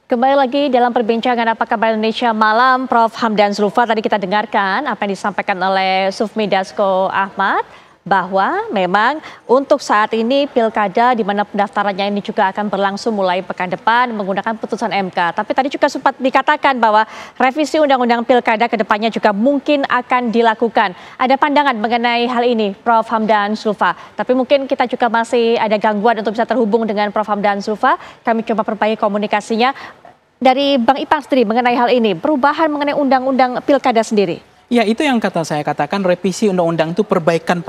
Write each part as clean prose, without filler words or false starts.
Kembali lagi dalam perbincangan Apa Kabar Indonesia Malam, Prof. Hamdan Zulfa. Tadi kita dengarkan apa yang disampaikan oleh Sufmi Dasko Ahmad, bahwa memang untuk saat ini pilkada di mana pendaftarannya ini juga akan berlangsung mulai pekan depan menggunakan putusan MK. Tapi tadi juga sempat dikatakan bahwa revisi undang-undang pilkada ke depannya juga mungkin akan dilakukan. Ada pandangan mengenai hal ini, Prof. Hamdan Zulfa. Tapi mungkin kita juga masih ada gangguan untuk bisa terhubung dengan Prof. Hamdan Zulfa. Kami coba perbaiki komunikasinya. Dari Bang Ipang sendiri mengenai hal ini, perubahan mengenai undang-undang pilkada sendiri. Ya, itu yang saya katakan, revisi undang-undang itu perbaikan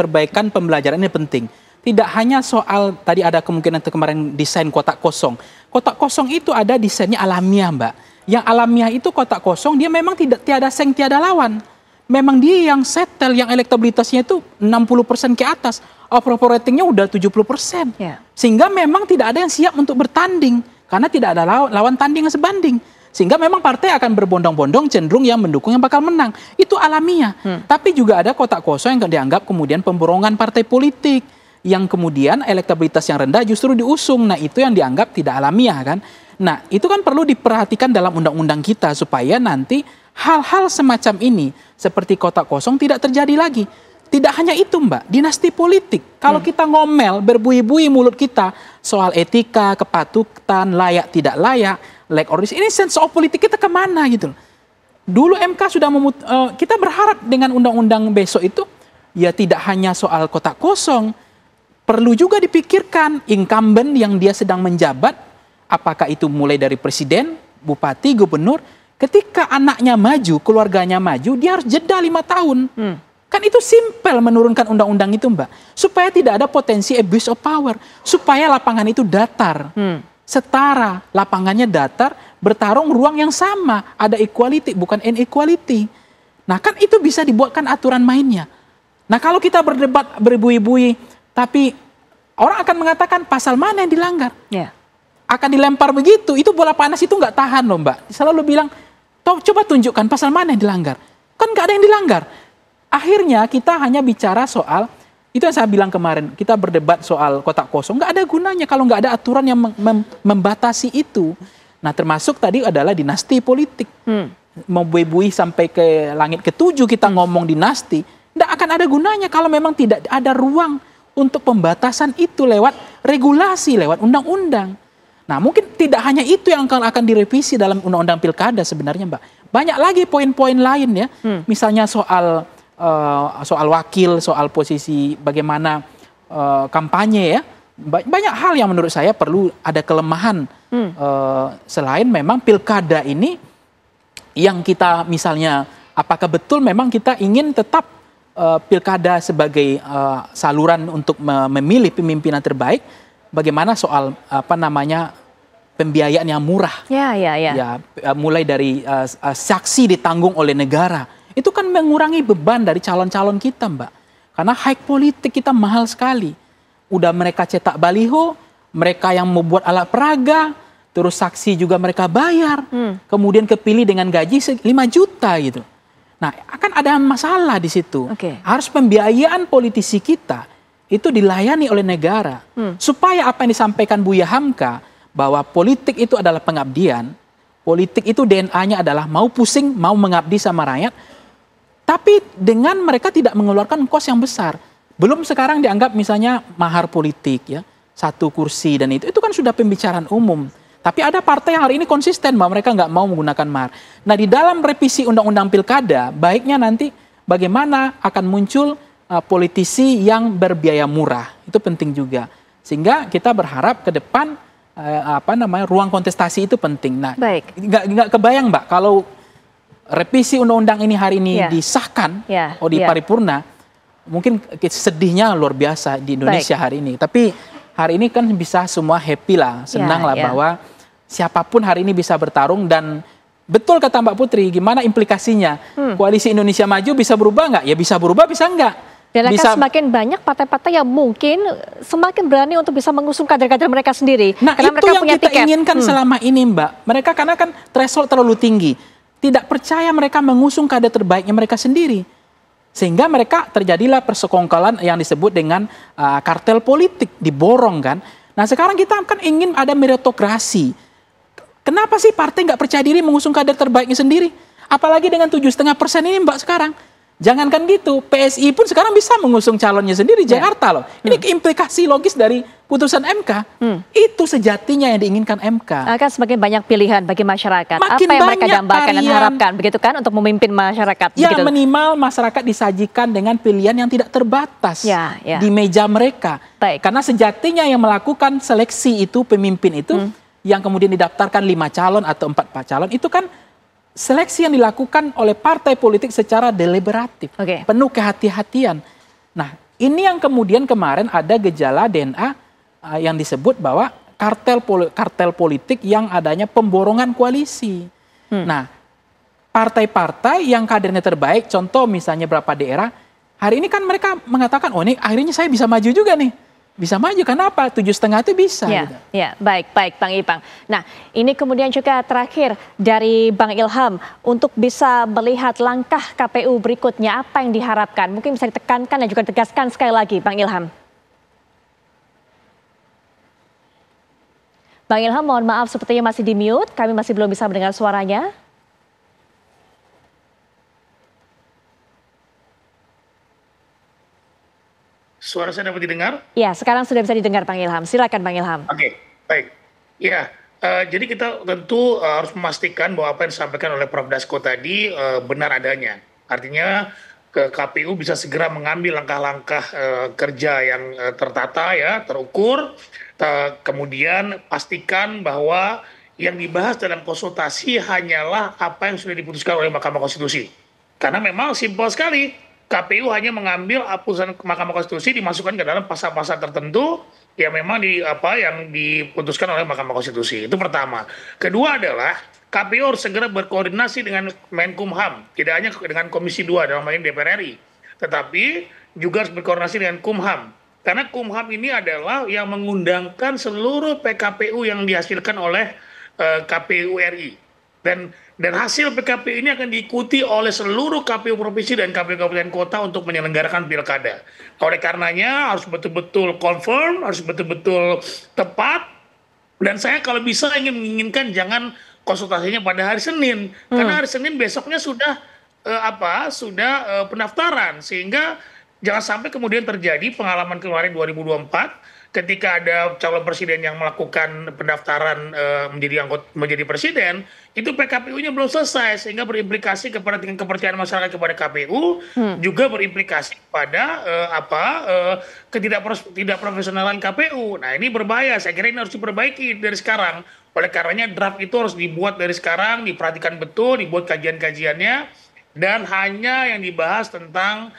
pembelajaran ini penting. Tidak hanya soal tadi ada kemungkinan kemarin desain kotak kosong. Kotak kosong itu ada desainnya alamiah, Mbak. Yang alamiah itu kotak kosong, dia memang tiada saing tiada lawan. Memang dia yang settle, yang elektabilitasnya itu 60% ke atas. Approval ratingnya udah 70%. Ya. Sehingga memang tidak ada yang siap untuk bertanding. Karena tidak ada lawan tanding yang sebanding. Sehingga memang partai akan berbondong-bondong cenderung yang mendukung yang bakal menang. Itu alamiah. Tapi juga ada kotak kosong yang dianggap kemudian pemborongan partai politik. Yang kemudian elektabilitas yang rendah justru diusung. Nah, itu yang dianggap tidak alamiah kan. Nah, itu kan perlu diperhatikan dalam undang-undang kita supaya nanti hal-hal semacam ini seperti kotak kosong tidak terjadi lagi. Tidak hanya itu, Mbak, dinasti politik. Kalau kita ngomel, berbuih-buih mulut kita soal etika, kepatutan, layak tidak layak, like or ini sense of politik kita kemana gitu. Dulu MK sudah kita berharap dengan undang-undang besok itu ya tidak hanya soal kotak kosong, perlu juga dipikirkan incumbent yang dia sedang menjabat, apakah itu mulai dari presiden, bupati, gubernur, ketika anaknya maju, keluarganya maju, dia harus jeda 5 tahun. Kan itu simpel menurunkan undang-undang itu, Mbak. Supaya tidak ada potensi abuse of power. Supaya lapangan itu datar. Setara, lapangannya datar, bertarung ruang yang sama. Ada equality, bukan inequality. Nah, kan itu bisa dibuatkan aturan mainnya. Nah, kalau kita berdebat, berbuih-buih, tapi orang akan mengatakan pasal mana yang dilanggar. Akan dilempar begitu, itu bola panas itu nggak tahan loh, Mbak. Selalu bilang, coba tunjukkan pasal mana yang dilanggar. Kan nggak ada yang dilanggar. Akhirnya kita hanya bicara soal, itu yang saya bilang kemarin, kita berdebat soal kotak kosong, nggak ada gunanya kalau nggak ada aturan yang membatasi itu. Nah, termasuk tadi adalah dinasti politik. Mau buih-buih sampai ke langit ke-7 kita ngomong dinasti, nggak akan ada gunanya kalau memang tidak ada ruang untuk pembatasan itu lewat regulasi, lewat undang-undang. Nah, mungkin tidak hanya itu yang akan direvisi dalam undang-undang pilkada sebenarnya, Mbak. Banyak lagi poin-poin lain ya, misalnya soal wakil, soal posisi bagaimana kampanye ya. Banyak hal yang menurut saya perlu ada kelemahan. Selain memang pilkada ini yang kita misalnya apakah betul memang kita ingin tetap pilkada sebagai saluran untuk memilih pemimpinan terbaik, bagaimana soal pembiayaan yang murah. Ya, mulai dari saksi ditanggung oleh negara. Itu kan mengurangi beban dari calon-calon kita, Mbak. Karena high politik kita mahal sekali. Udah mereka cetak baliho, mereka yang membuat alat peraga, terus saksi juga mereka bayar. Kemudian kepilih dengan gaji 5 juta gitu. Nah, akan ada masalah di situ. Harus pembiayaan politisi kita itu dilayani oleh negara. Supaya apa yang disampaikan Buya Hamka, bahwa politik itu adalah pengabdian, politik itu DNA-nya adalah mau pusing, mau mengabdi sama rakyat, tapi dengan mereka tidak mengeluarkan kos yang besar. Belum sekarang dianggap misalnya mahar politik ya, 1 kursi dan itu kan sudah pembicaraan umum. Tapi ada partai yang hari ini konsisten bahwa mereka nggak mau menggunakan mahar. Nah, di dalam revisi undang-undang pilkada, baiknya nanti bagaimana akan muncul politisi yang berbiaya murah. Itu penting juga. Sehingga kita berharap ke depan ruang kontestasi itu penting. Nah, nggak kebayang, Mbak, kalau revisi undang-undang ini hari ini disahkan di paripurna, mungkin sedihnya luar biasa di Indonesia hari ini. Tapi hari ini kan bisa semua happy lah, senang lah bahwa siapapun hari ini bisa bertarung. Dan betul kata Mbak Putri, gimana implikasinya? Koalisi Indonesia Maju bisa berubah nggak? Ya bisa berubah, bisa nggak? Dan akan semakin banyak partai-partai yang mungkin semakin berani untuk bisa mengusung kader-kader mereka sendiri. Nah, karena itu mereka yang punya kita inginkan selama ini, Mbak. Mereka karena kan threshold terlalu tinggi. Tidak percaya mereka mengusung kader terbaiknya mereka sendiri. Sehingga mereka terjadilah persekongkolan yang disebut dengan kartel politik, diborong kan. Nah, sekarang kita kan ingin ada meritokrasi. Kenapa sih partai nggak percaya diri mengusung kader terbaiknya sendiri? Apalagi dengan 7,5% ini Mbak sekarang. Jangankan gitu, PSI pun sekarang bisa mengusung calonnya sendiri di Jakarta loh. Ini implikasi logis dari putusan MK. Itu sejatinya yang diinginkan MK. Akan semakin banyak pilihan bagi masyarakat. Makin apa yang mereka banyak dambakan dan harapkan, begitu kan, untuk memimpin masyarakat. Ya begitu. minimal masyarakat disajikan dengan pilihan yang tidak terbatas di meja mereka. Baik. Karena sejatinya yang melakukan seleksi itu, pemimpin itu, yang kemudian didaftarkan 5 calon atau 4 calon, itu kan seleksi yang dilakukan oleh partai politik secara deliberatif, penuh kehati-hatian. Nah, ini yang kemudian kemarin ada gejala DNA yang disebut bahwa kartel politik yang adanya pemborongan koalisi. Nah, partai-partai yang kadernya terbaik, contoh misalnya beberapa daerah, hari ini kan mereka mengatakan, oh ini akhirnya saya bisa maju juga nih. Bisa maju, karena apa? 7,5 itu bisa. Ya, gitu. ya, baik Bang Ipang. Nah, ini kemudian juga terakhir dari Bang Ilham, untuk bisa melihat langkah KPU berikutnya, apa yang diharapkan? Mungkin bisa ditekankan dan juga tegaskan sekali lagi, Bang Ilham. Bang Ilham, mohon maaf sepertinya masih di mute, kami masih belum bisa mendengar suaranya. Suara saya dapat didengar? Ya, sekarang sudah bisa didengar Bang Ilham. Silakan Bang Ilham. Oke, baik. Ya, jadi kita tentu harus memastikan bahwa apa yang disampaikan oleh Prof. Dasko tadi benar adanya. Artinya KPU bisa segera mengambil langkah-langkah kerja yang tertata, ya, terukur. Kemudian pastikan bahwa yang dibahas dalam konsultasi hanyalah apa yang sudah diputuskan oleh Mahkamah Konstitusi. Karena memang simpel sekali. KPU hanya mengambil putusan Mahkamah Konstitusi dimasukkan ke dalam pasal-pasal tertentu yang memang yang diputuskan oleh Mahkamah Konstitusi. Itu pertama. Kedua adalah KPU harus segera berkoordinasi dengan Menkumham, tidak hanya dengan Komisi 2 dalam hal ini DPR RI, tetapi juga harus berkoordinasi dengan Kumham. Karena Kumham ini adalah yang mengundangkan seluruh PKPU yang dihasilkan oleh KPU RI. Dan hasil PKPU ini akan diikuti oleh seluruh KPU provinsi dan KPU kabupaten kota untuk menyelenggarakan pilkada. Oleh karenanya harus betul-betul confirm, harus betul-betul tepat. Dan saya kalau bisa menginginkan jangan konsultasinya pada hari Senin, karena hari Senin besoknya sudah pendaftaran, sehingga jangan sampai kemudian terjadi pengalaman kemarin 2024. Ketika ada calon presiden yang melakukan pendaftaran menjadi presiden, itu PKPU-nya belum selesai, sehingga berimplikasi kepada tingkat kepercayaan masyarakat kepada KPU, juga berimplikasi kepada ketidakprofesionalan KPU. Nah, ini berbahaya. Saya kira ini harus diperbaiki dari sekarang. Oleh karenanya draft itu harus dibuat dari sekarang, diperhatikan betul, dibuat kajian-kajiannya, dan hanya yang dibahas tentang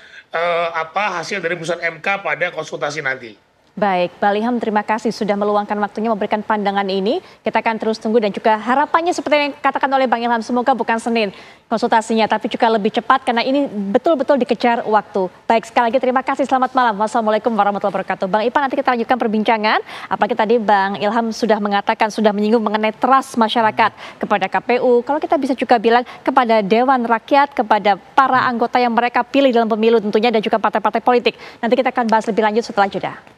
hasil dari putusan MK pada konsultasi nanti. Baik, Bang Ilham, terima kasih sudah meluangkan waktunya memberikan pandangan ini. Kita akan terus tunggu dan juga harapannya seperti yang dikatakan oleh Bang Ilham, semoga bukan Senin konsultasinya, tapi juga lebih cepat karena ini betul-betul dikejar waktu. Baik, sekali lagi terima kasih, selamat malam. Wassalamualaikum warahmatullahi wabarakatuh. Bang Ipang, nanti kita lanjutkan perbincangan. Apalagi tadi Bang Ilham sudah mengatakan, sudah menyinggung mengenai trust masyarakat kepada KPU. Kalau kita bisa juga bilang kepada Dewan Rakyat, kepada para anggota yang mereka pilih dalam pemilu tentunya, dan juga partai-partai politik. Nanti kita akan bahas lebih lanjut setelah jeda.